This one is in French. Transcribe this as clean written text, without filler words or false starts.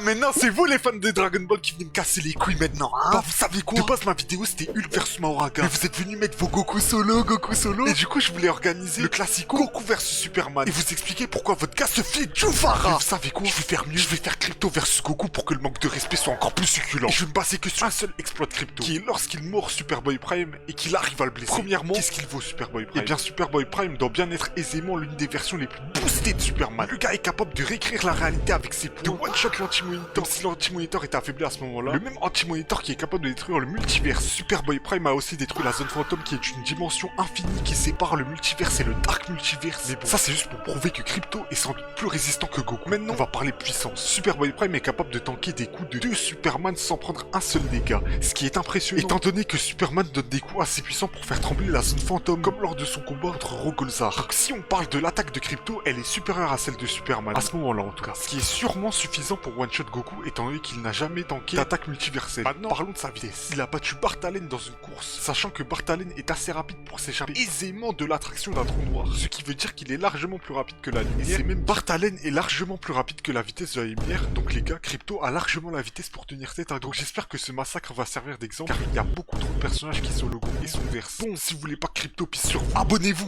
maintenant c'est vous les fans de Dragon Ball qui venez me casser les couilles maintenant, hein. Bah vous savez quoi? De base ma vidéo c'était Hulk versus Mahoraga. Mais vous êtes venus mettre vos Goku solo. Et du coup je voulais organiser le classico Goku versus Superman. Et vous expliquer pourquoi votre gars se fait Juvara. Mais vous savez quoi? Je vais faire mieux, je vais faire Crypto versus Goku pour que le manque de respect soit encore plus succulent. Et je vais me baser que sur un seul exploit de Crypto, qui est lorsqu'il mord Superboy Prime et qu'il arrive à le blesser. Premièrement, qu'est-ce qu'il vaut Superboy Prime? Eh bien Superboy Prime doit bien être aisément l'une des versions les plus boostées de Superman. Le gars est capable de réécrire la réalité avec ses pouvoirs, de one-shot l'Anti-Monitor si l'Anti-Monitor était affaibli à ce moment-là. Le même Anti-Monitor qui est capable de détruire le multivers. Superboy Prime a aussi détruit la zone fantôme qui est une dimension infinie qui sépare le multivers et le Dark Multiverse. Mais bon, ça c'est juste pour prouver que Crypto est sans doute plus résistant que Goku. Maintenant, on va parler puissance. Superboy Prime est capable de tanker des coups de 2 Superman sans prendre un seul dégât, ce qui est impressionnant étant donné que Superman donne des coups assez puissants pour faire trembler la zone fantôme, comme lors de son combat contre Rogolzar. Donc si on parle de l'attaque de Crypto, elle est supérieure à celle de Superman, à ce moment-là en tout cas. Ce qui est sûrement suffisant pour one-shot Goku étant donné qu'il n'a jamais tanké d'attaque multiverselle. Maintenant, parlons de sa vitesse. Il a battu Bartalen dans une course, sachant que Bartalen est assez rapide pour s'échapper aisément de l'attraction d'un trou noir, ce qui veut dire qu'il est largement plus rapide que la lumière. Et c'est même Bartalen est largement plus rapide que la vitesse de la lumière, donc les gars, Crypto a largement la vitesse pour tenir tête à Goku. Donc j'espère que ce massacre va servir d'exemple, car il y a beaucoup trop de personnages qui sont le Goku et son verse. Bon, si vous voulez pas que Crypto pisse sur vous, abonnez-vous.